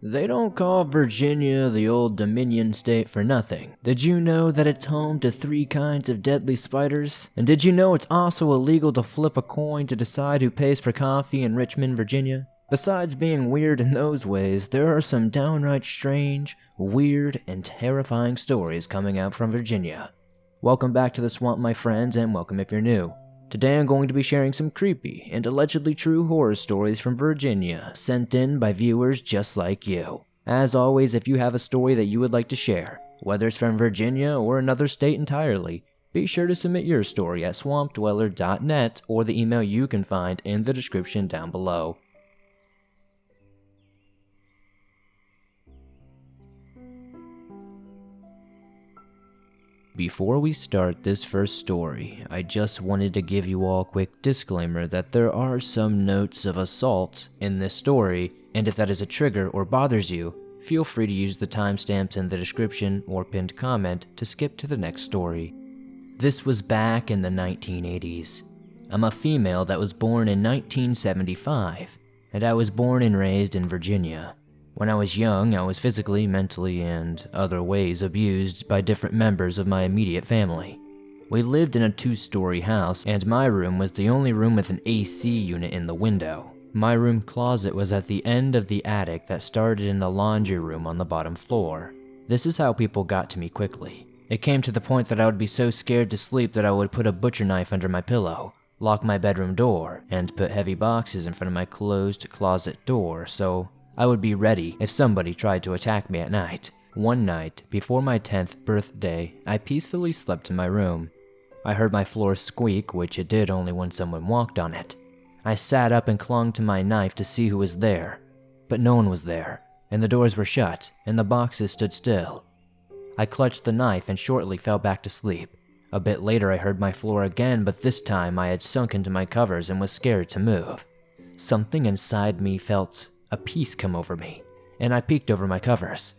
They don't call Virginia the old Dominion state for nothing. Did you know that it's home to 3 kinds of deadly spiders? And did you know it's also illegal to flip a coin to decide who pays for coffee in Richmond, Virginia? Besides being weird in those ways, there are some downright strange, weird, and terrifying stories coming out from Virginia. Welcome back to the Swamp, my friends, and welcome if you're new. Today I'm going to be sharing some creepy and allegedly true horror stories from Virginia, sent in by viewers just like you. As always, if you have a story that you would like to share, whether it's from Virginia or another state entirely, be sure to submit your story at swampdweller.net or the email you can find in the description down below. Before we start this first story, I just wanted to give you all a quick disclaimer that there are some notes of assault in this story, and if that is a trigger or bothers you, feel free to use the timestamps in the description or pinned comment to skip to the next story. This was back in the 1980s. I'm a female that was born in 1975, and I was born and raised in Virginia. When I was young, I was physically, mentally, and other ways abused by different members of my immediate family. We lived in a 2-story house, and my room was the only room with an AC unit in the window. My room closet was at the end of the attic that started in the laundry room on the bottom floor. This is how people got to me quickly. It came to the point that I would be so scared to sleep that I would put a butcher knife under my pillow, lock my bedroom door, and put heavy boxes in front of my closed closet door so I would be ready if somebody tried to attack me at night. One night, before my 10th birthday, I peacefully slept in my room. I heard my floor squeak, which it did only when someone walked on it. I sat up and clung to my knife to see who was there, but no one was there, and the doors were shut, and the boxes stood still. I clutched the knife and shortly fell back to sleep. A bit later I heard my floor again, but this time I had sunk into my covers and was scared to move. Something inside me felt a peace come over me, and I peeked over my covers.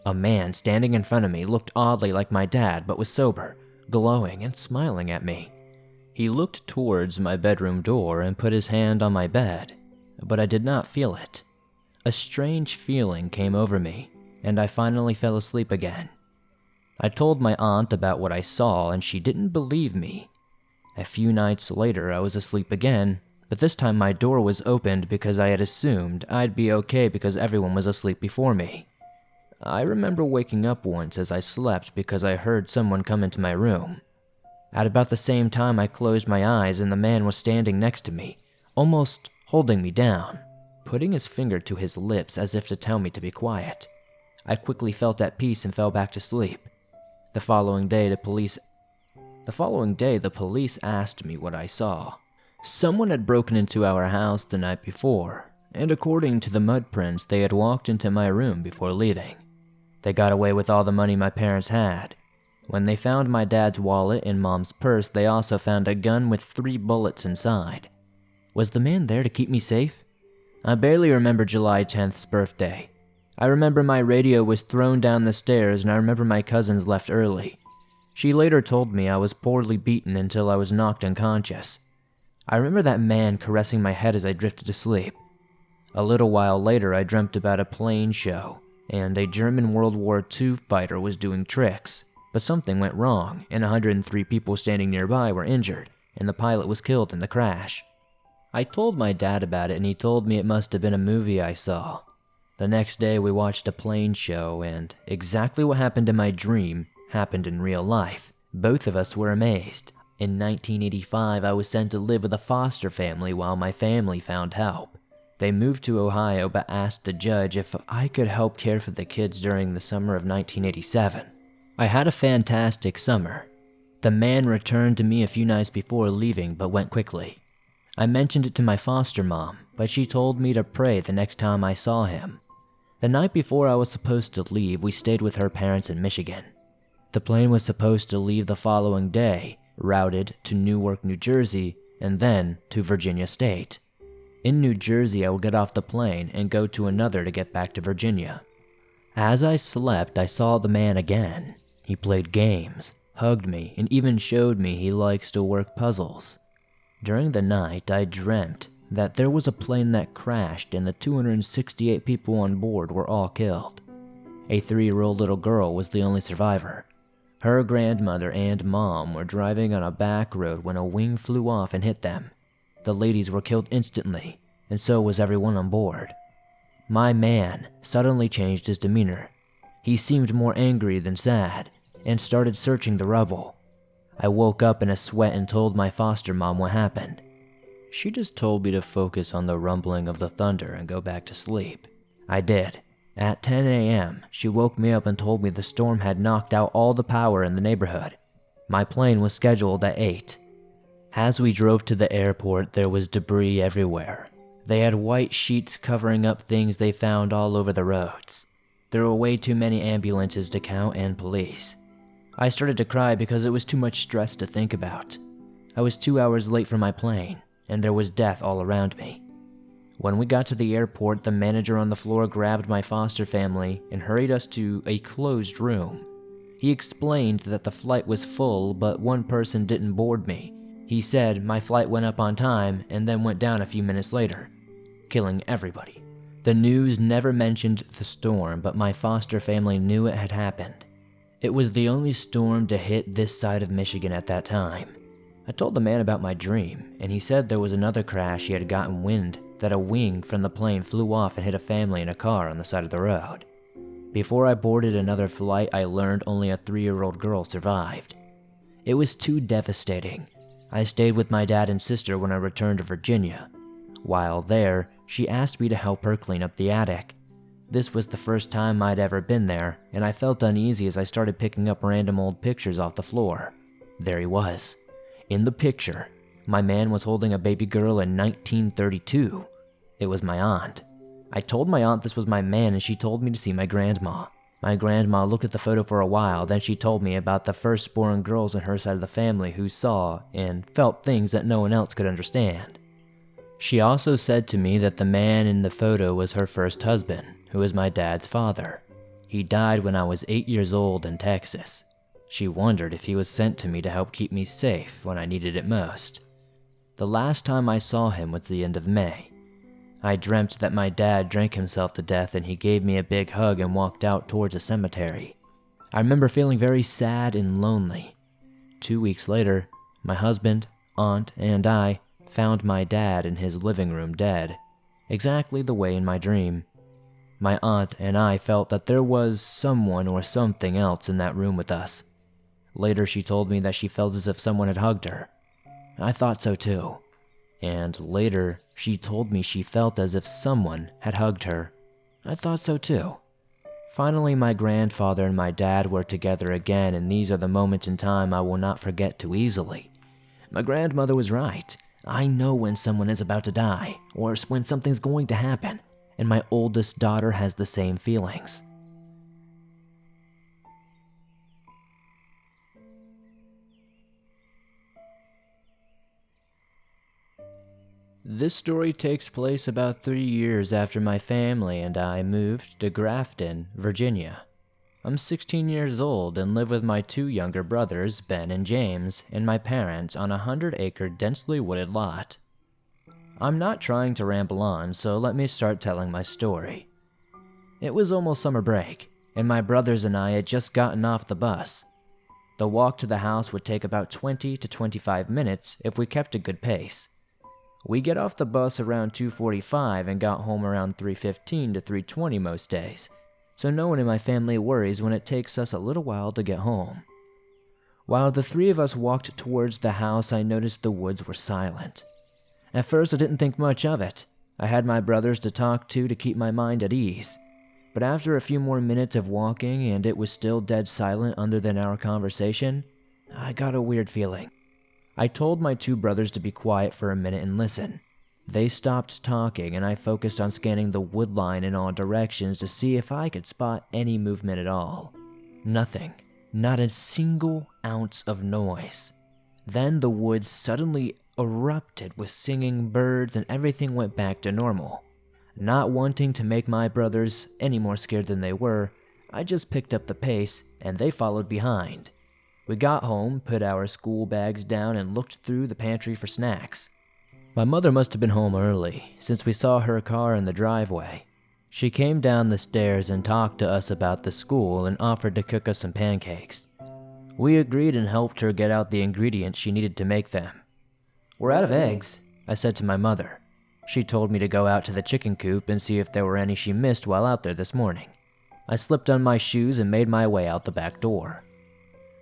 A man standing in front of me looked oddly like my dad, but was sober, glowing and smiling at me. He looked towards my bedroom door and put his hand on my bed, but I did not feel it. A strange feeling came over me, and I finally fell asleep again. I told my aunt about what I saw, and she didn't believe me. A few nights later, I was asleep again, but this time my door was opened because I had assumed I'd be okay because everyone was asleep before me. I remember waking up once as I slept because I heard someone come into my room. At about the same time I closed my eyes and the man was standing next to me, almost holding me down, putting his finger to his lips as if to tell me to be quiet. I quickly felt at peace and fell back to sleep. The following day the police asked me what I saw. Someone had broken into our house the night before, and according to the mud prints, they had walked into my room before leaving. They got away with all the money my parents had. When they found my dad's wallet and mom's purse, they also found a gun with 3 bullets inside. Was the man there to keep me safe? I barely remember July 10th's birthday. I remember my radio was thrown down the stairs, and I remember my cousins left early. She later told me I was poorly beaten until I was knocked unconscious. I remember that man caressing my head as I drifted to sleep. A little while later, I dreamt about a plane show, and a German World War II fighter was doing tricks, but something went wrong, and 103 people standing nearby were injured, and the pilot was killed in the crash. I told my dad about it, and he told me it must have been a movie I saw. The next day, we watched a plane show, and exactly what happened in my dream happened in real life. Both of us were amazed. In 1985, I was sent to live with a foster family while my family found help. They moved to Ohio but asked the judge if I could help care for the kids during the summer of 1987. I had a fantastic summer. The man returned to me a few nights before leaving but went quickly. I mentioned it to my foster mom, but she told me to pray the next time I saw him. The night before I was supposed to leave, we stayed with her parents in Michigan. The plane was supposed to leave the following day, routed to Newark, New Jersey, and then to Virginia State. In New Jersey, I would get off the plane and go to another to get back to Virginia. As I slept, I saw the man again. He played games, hugged me, and even showed me he likes to work puzzles. During the night, I dreamt that there was a plane that crashed and the 268 people on board were all killed. A 3-year-old little girl was the only survivor. Her grandmother and mom were driving on a back road when a wing flew off and hit them. The ladies were killed instantly, and so was everyone on board. My man suddenly changed his demeanor. He seemed more angry than sad, and started searching the rubble. I woke up in a sweat and told my foster mom what happened. She just told me to focus on the rumbling of the thunder and go back to sleep. I did. At 10 a.m., she woke me up and told me the storm had knocked out all the power in the neighborhood. My plane was scheduled at 8. As we drove to the airport, there was debris everywhere. They had white sheets covering up things they found all over the roads. There were way too many ambulances to count and police. I started to cry because it was too much stress to think about. I was 2 hours late for my plane, and there was death all around me. When we got to the airport, the manager on the floor grabbed my foster family and hurried us to a closed room. He explained that the flight was full, but one person didn't board me. He said my flight went up on time and then went down a few minutes later, killing everybody. The news never mentioned the storm, but my foster family knew it had happened. It was the only storm to hit this side of Michigan at that time. I told the man about my dream, and he said there was another crash he had gotten wind that a wing from the plane flew off and hit a family in a car on the side of the road. Before I boarded another flight, I learned only a 3-year-old girl survived. It was too devastating. I stayed with my dad and sister when I returned to Virginia. While there, she asked me to help her clean up the attic. This was the first time I'd ever been there, and I felt uneasy as I started picking up random old pictures off the floor. There he was. In the picture, my man was holding a baby girl in 1932. It was my aunt. I told my aunt this was my man and she told me to see my grandma. My grandma looked at the photo for a while, then she told me about the firstborn girls on her side of the family who saw and felt things that no one else could understand. She also said to me that the man in the photo was her first husband, who was my dad's father. He died when I was 8 years old in Texas. She wondered if he was sent to me to help keep me safe when I needed it most. The last time I saw him was the end of May. I dreamt that my dad drank himself to death and he gave me a big hug and walked out towards a cemetery. I remember feeling very sad and lonely. 2 weeks later, my husband, aunt, and I found my dad in his living room dead, exactly the way in my dream. My aunt and I felt that there was someone or something else in that room with us. Later, she told me that she felt as if someone had hugged her. I thought so too. And later, she told me she felt as if someone had hugged her. I thought so too. Finally, my grandfather and my dad were together again, and these are the moments in time I will not forget too easily. My grandmother was right. I know when someone is about to die, or when something's going to happen, and my oldest daughter has the same feelings. This story takes place about 3 years after my family and I moved to Grafton, Virginia. I'm 16 years old and live with my 2 younger brothers, Ben and James, and my parents on a 100-acre densely wooded lot. I'm not trying to ramble on, so let me start telling my story. It was almost summer break, and my brothers and I had just gotten off the bus. The walk to the house would take about 20 to 25 minutes if we kept a good pace. We get off the bus around 2:45 and got home around 3:15 to 3:20 most days, so no one in my family worries when it takes us a little while to get home. While the 3 of us walked towards the house, I noticed the woods were silent. At first, I didn't think much of it. I had my brothers to talk to keep my mind at ease. But after a few more minutes of walking and it was still dead silent other than our conversation, I got a weird feeling. I told my 2 brothers to be quiet for a minute and listen. They stopped talking and I focused on scanning the wood line in all directions to see if I could spot any movement at all. Nothing. Not a single ounce of noise. Then the woods suddenly erupted with singing birds and everything went back to normal. Not wanting to make my brothers any more scared than they were, I just picked up the pace and they followed behind. We got home, put our school bags down, and looked through the pantry for snacks. My mother must have been home early, since we saw her car in the driveway. She came down the stairs and talked to us about the school and offered to cook us some pancakes. We agreed and helped her get out the ingredients she needed to make them. "We're out of eggs," I said to my mother. She told me to go out to the chicken coop and see if there were any she missed while out there this morning. I slipped on my shoes and made my way out the back door.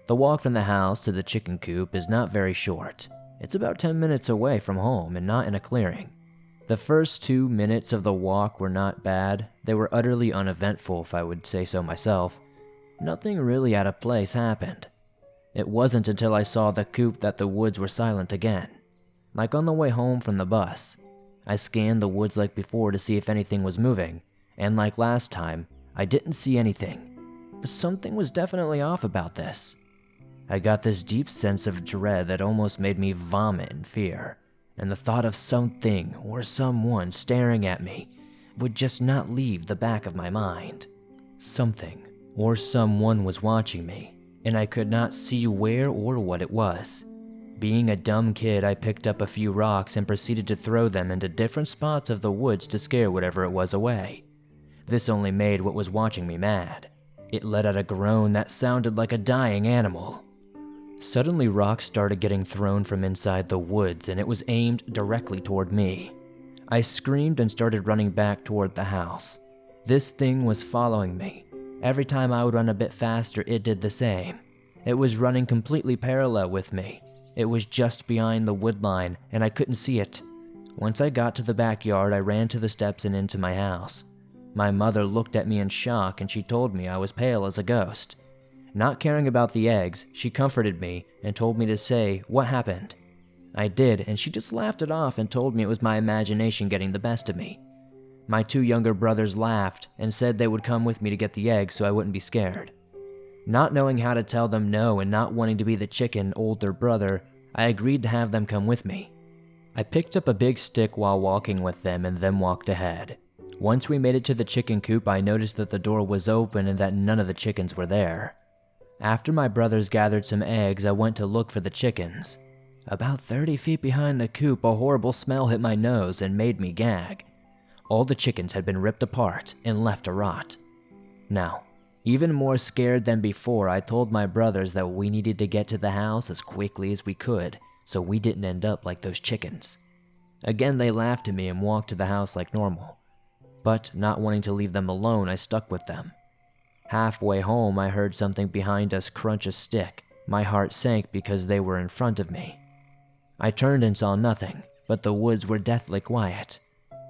The walk from the house to the chicken coop is not very short. It's about 10 minutes away from home and not in a clearing. The first 2 minutes of the walk were not bad. They were utterly uneventful, if I would say so myself. Nothing really out of place happened. It wasn't until I saw the coop that the woods were silent again. Like on the way home from the bus, I scanned the woods like before to see if anything was moving, and like last time, I didn't see anything. But something was definitely off about this. I got this deep sense of dread that almost made me vomit in fear, and the thought of something or someone staring at me would just not leave the back of my mind. Something or someone was watching me, and I could not see where or what it was. Being a dumb kid, I picked up a few rocks and proceeded to throw them into different spots of the woods to scare whatever it was away. This only made what was watching me mad. It let out a groan that sounded like a dying animal. Suddenly, rocks started getting thrown from inside the woods, and it was aimed directly toward me. I screamed and started running back toward the house. This thing was following me. Every time I would run a bit faster, it did the same. It was running completely parallel with me. It was just behind the wood line, and I couldn't see it. Once I got to the backyard, I ran to the steps and into my house. My mother looked at me in shock, and she told me I was pale as a ghost. Not caring about the eggs, she comforted me and told me to say what happened. I did, and she just laughed it off and told me it was my imagination getting the best of me. My 2 younger brothers laughed and said they would come with me to get the eggs so I wouldn't be scared. Not knowing how to tell them no and not wanting to be the chicken older brother, I agreed to have them come with me. I picked up a big stick while walking with them and then walked ahead. Once we made it to the chicken coop, I noticed that the door was open and that none of the chickens were there. After my brothers gathered some eggs, I went to look for the chickens. About 30 feet behind the coop, a horrible smell hit my nose and made me gag. All the chickens had been ripped apart and left to rot. Now, even more scared than before, I told my brothers that we needed to get to the house as quickly as we could so we didn't end up like those chickens. Again, they laughed at me and walked to the house like normal. But not wanting to leave them alone, I stuck with them. Halfway home, I heard something behind us crunch a stick. My heart sank because they were in front of me. I turned and saw nothing, but the woods were deathly quiet.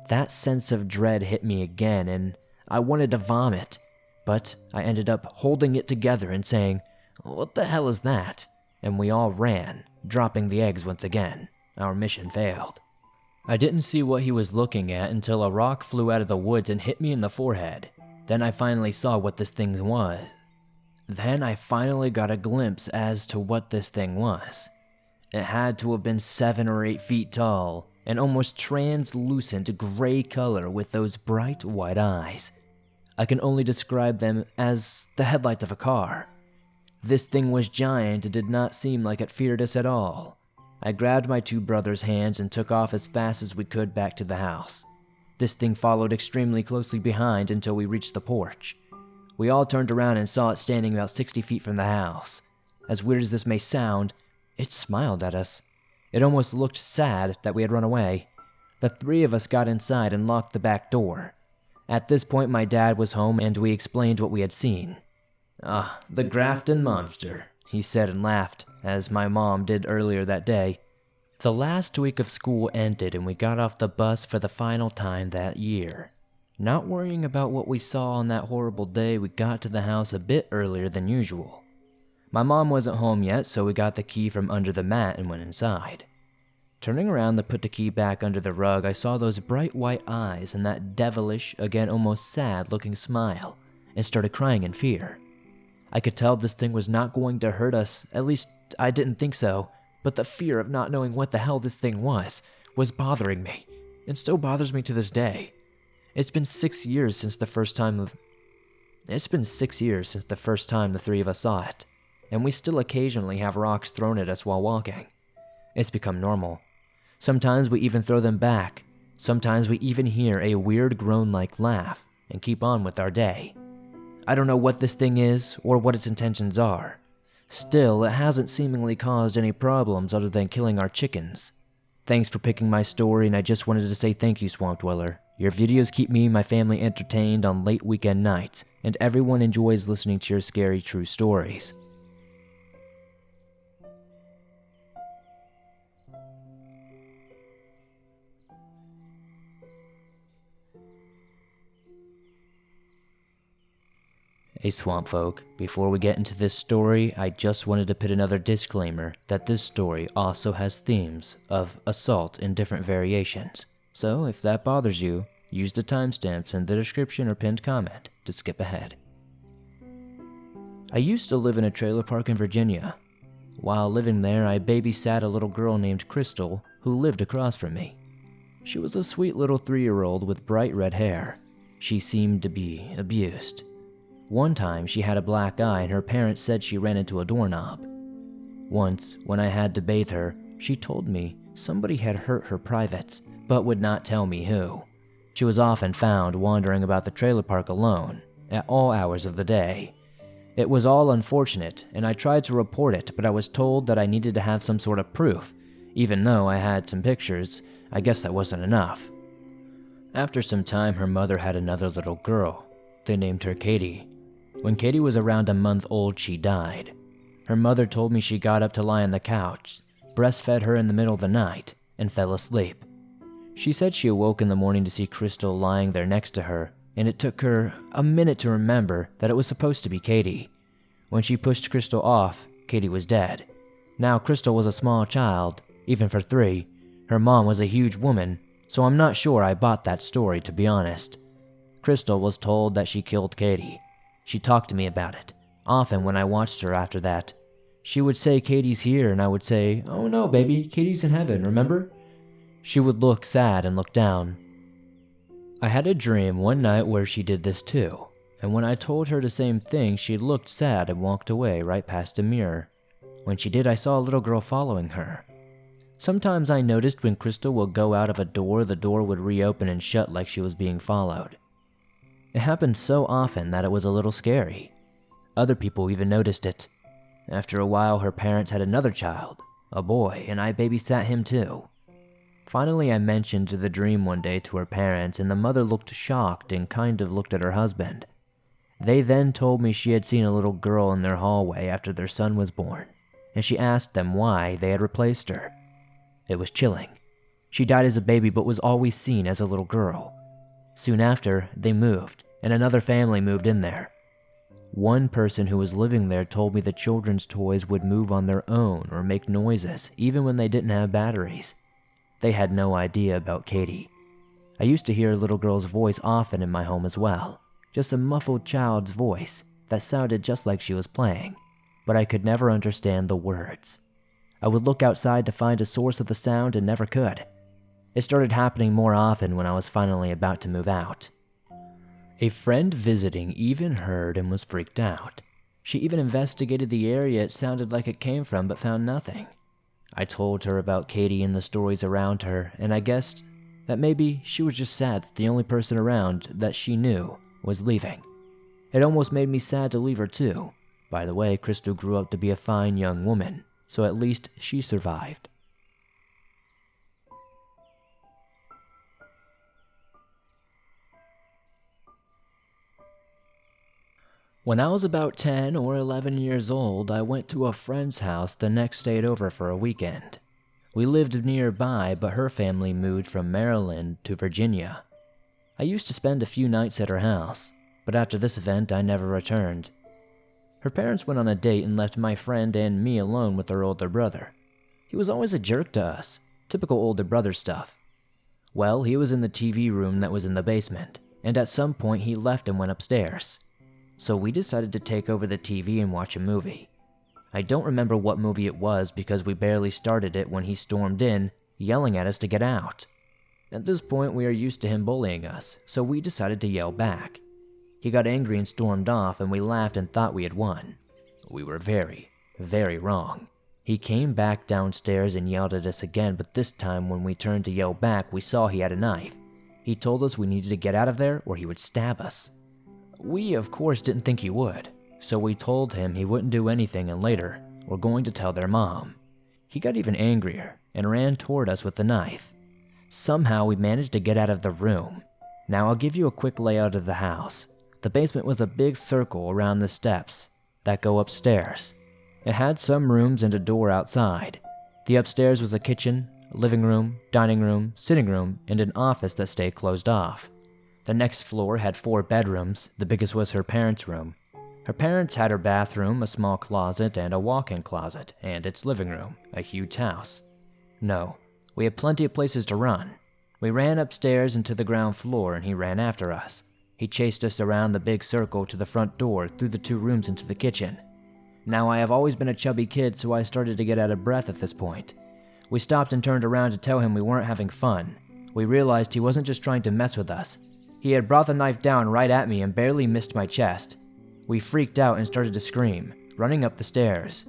That sense of dread hit me again, and I wanted to vomit, but I ended up holding it together and saying, "What the hell is that?" And we all ran, dropping the eggs once again. Our mission failed. I didn't see what he was looking at until a rock flew out of the woods and hit me in the forehead. Then I finally saw what this thing was. Then I finally got a glimpse as to what this thing was. It had to have been 7 or 8 feet tall, an almost translucent gray color with those bright white eyes. I can only describe them as the headlights of a car. This thing was giant and did not seem like it feared us at all. I grabbed my 2 brothers' hands and took off as fast as we could back to the house. This thing followed extremely closely behind until we reached the porch. We all turned around and saw it standing about 60 feet from the house. As weird as this may sound, it smiled at us. It almost looked sad that we had run away. The 3 of us got inside and locked the back door. At this point, my dad was home and we explained what we had seen. "Ah, the Grafton Monster," he said and laughed, as my mom did earlier that day. The last week of school ended and we got off the bus for the final time that year. Not worrying about what we saw on that horrible day, we got to the house a bit earlier than usual. My mom wasn't home yet, so we got the key from under the mat and went inside. Turning around to put the key back under the rug, I saw those bright white eyes and that devilish, again almost sad-looking smile, and started crying in fear. I could tell this thing was not going to hurt us, at least I didn't think so. But the fear of not knowing what the hell this thing was bothering me, and still bothers me to this day. It's been 6 years since the first time the 3 of us saw it, and we still occasionally have rocks thrown at us while walking. It's become normal. Sometimes we even throw them back. Sometimes we even hear a weird groan-like laugh and keep on with our day. I don't know what this thing is or what its intentions are. Still, it hasn't seemingly caused any problems other than killing our chickens. Thanks for picking my story, and I just wanted to say thank you, Swamp Dweller. Your videos keep me and my family entertained on late weekend nights, and everyone enjoys listening to your scary true stories. Hey Swamp Folk, before we get into this story, I just wanted to put another disclaimer that this story also has themes of assault in different variations. So if that bothers you, use the timestamps in the description or pinned comment to skip ahead. I used to live in a trailer park in Virginia. While living there, I babysat a little girl named Crystal who lived across from me. She was a sweet little 3-year-old with bright red hair. She seemed to be abused. One time, she had a black eye and her parents said she ran into a doorknob. Once, when I had to bathe her, she told me somebody had hurt her privates, but would not tell me who. She was often found wandering about the trailer park alone, at all hours of the day. It was all unfortunate, and I tried to report it, but I was told that I needed to have some sort of proof. Even though I had some pictures, I guess that wasn't enough. After some time, her mother had another little girl. They named her Katie. When Katie was around a month old, she died. Her mother told me she got up to lie on the couch, breastfed her in the middle of the night, and fell asleep. She said she awoke in the morning to see Crystal lying there next to her, and it took her a minute to remember that it was supposed to be Katie. When she pushed Crystal off, Katie was dead. Now Crystal was a small child, even for 3. Her mom was a huge woman, so I'm not sure I bought that story, to be honest. Crystal was told that she killed Katie. She talked to me about it, often when I watched her after that. She would say Katie's here, and I would say, "Oh no, baby, Katie's in heaven, remember?" She would look sad and look down. I had a dream one night where she did this too, and when I told her the same thing, she looked sad and walked away right past a mirror. When she did, I saw a little girl following her. Sometimes I noticed when Crystal would go out of a door, the door would reopen and shut like she was being followed. It happened so often that it was a little scary. Other people even noticed it. After a while, her parents had another child, a boy, and I babysat him too. Finally, I mentioned the dream one day to her parents, and the mother looked shocked and kind of looked at her husband. They then told me she had seen a little girl in their hallway after their son was born, and she asked them why they had replaced her. It was chilling. She died as a baby but was always seen as a little girl. Soon after, they moved, and another family moved in there. One person who was living there told me the children's toys would move on their own or make noises, even when they didn't have batteries. They had no idea about Katie. I used to hear a little girl's voice often in my home as well, just a muffled child's voice that sounded just like she was playing, but I could never understand the words. I would look outside to find a source of the sound and never could. It started happening more often when I was finally about to move out. A friend visiting even heard and was freaked out. She even investigated the area it sounded like it came from but found nothing. I told her about Katie and the stories around her, and I guessed that maybe she was just sad that the only person around that she knew was leaving. It almost made me sad to leave her too. By the way, Crystal grew up to be a fine young woman, so at least she survived. When I was about 10 or 11 years old, I went to a friend's house the next day over for a weekend. We lived nearby, but her family moved from Maryland to Virginia. I used to spend a few nights at her house, but after this event, I never returned. Her parents went on a date and left my friend and me alone with her older brother. He was always a jerk to us, typical older brother stuff. Well, he was in the TV room that was in the basement, and at some point he left and went upstairs. So we decided to take over the TV and watch a movie. I don't remember what movie it was because we barely started it when he stormed in, yelling at us to get out. At this point, we are used to him bullying us, so we decided to yell back. He got angry and stormed off, and we laughed and thought we had won. We were very, very wrong. He came back downstairs and yelled at us again, but this time when we turned to yell back, we saw he had a knife. He told us we needed to get out of there or he would stab us. We, of course, didn't think he would, so we told him he wouldn't do anything and later, we're going to tell their mom. He got even angrier and ran toward us with the knife. Somehow we managed to get out of the room. Now I'll give you a quick layout of the house. The basement was a big circle around the steps that go upstairs. It had some rooms and a door outside. The upstairs was a kitchen, a living room, dining room, sitting room, and an office that stayed closed off. The next floor had 4 bedrooms. The biggest was her parents' room. Her parents had her bathroom, a small closet, and a walk-in closet, and its living room, a huge house. No, we had plenty of places to run. We ran upstairs into the ground floor and he ran after us. He chased us around the big circle to the front door, through the 2 rooms into the kitchen. Now I have always been a chubby kid, so I started to get out of breath at this point. We stopped and turned around to tell him we weren't having fun. We realized he wasn't just trying to mess with us. He had brought the knife down right at me and barely missed my chest. We freaked out and started to scream, running up the stairs.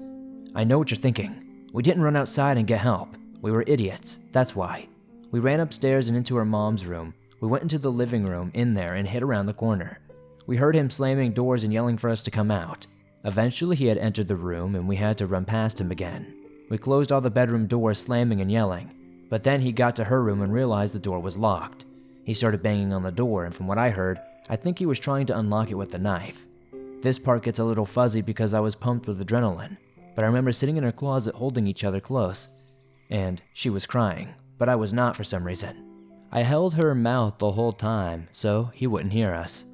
I know what you're thinking. We didn't run outside and get help. We were idiots, that's why. We ran upstairs and into her mom's room. We went into the living room in there and hid around the corner. We heard him slamming doors and yelling for us to come out. Eventually he had entered the room and we had to run past him again. We closed all the bedroom doors, slamming and yelling. But then he got to her room and realized the door was locked. He started banging on the door, and from what I heard, I think he was trying to unlock it with the knife. This part gets a little fuzzy because I was pumped with adrenaline, but I remember sitting in her closet holding each other close. And she was crying, but I was not for some reason. I held her mouth the whole time, so he wouldn't hear us.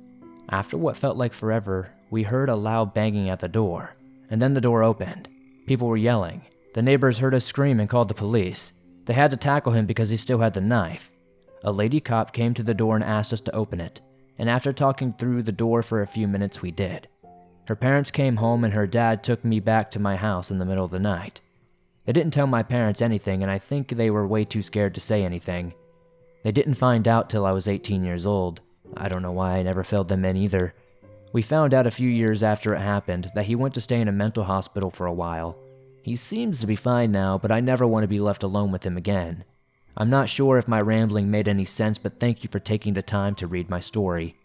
After what felt like forever, we heard a loud banging at the door, and then the door opened. People were yelling. The neighbors heard us scream and called the police. They had to tackle him because he still had the knife. A lady cop came to the door and asked us to open it, and after talking through the door for a few minutes, we did. Her parents came home and her dad took me back to my house in the middle of the night. They didn't tell my parents anything, and I think they were way too scared to say anything. They didn't find out till I was 18 years old. I don't know why I never filled them in either. We found out a few years after it happened that he went to stay in a mental hospital for a while. He seems to be fine now, but I never want to be left alone with him again. I'm not sure if my rambling made any sense, but thank you for taking the time to read my story.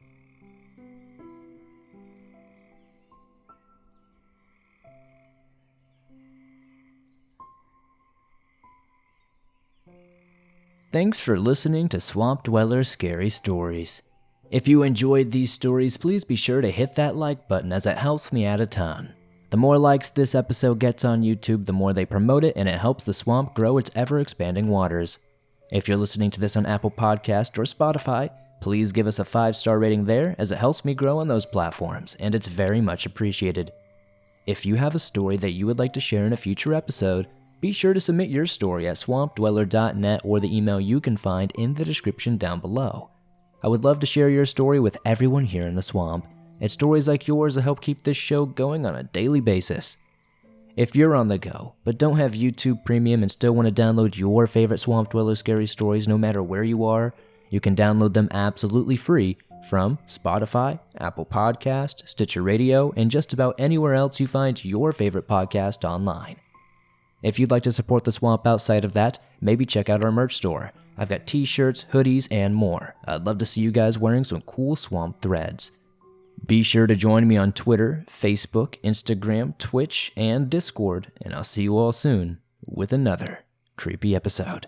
Thanks for listening to Swamp Dweller Scary Stories. If you enjoyed these stories, please be sure to hit that like button as it helps me out a ton. The more likes this episode gets on YouTube, the more they promote it, and it helps the swamp grow its ever-expanding waters. If you're listening to this on Apple Podcast or Spotify, please give us a 5-star rating there as it helps me grow on those platforms, and it's very much appreciated. If you have a story that you would like to share in a future episode, be sure to submit your story at swampdweller.net or the email you can find in the description down below. I would love to share your story with everyone here in the swamp. It's stories like yours that help keep this show going on a daily basis. If you're on the go, but don't have YouTube Premium and still want to download your favorite Swamp Dweller Scary Stories no matter where you are, you can download them absolutely free from Spotify, Apple Podcast, Stitcher Radio, and just about anywhere else you find your favorite podcast online. If you'd like to support the swamp outside of that, maybe check out our merch store. I've got t-shirts, hoodies, and more. I'd love to see you guys wearing some cool swamp threads. Be sure to join me on Twitter, Facebook, Instagram, Twitch, and Discord, and I'll see you all soon with another creepy episode.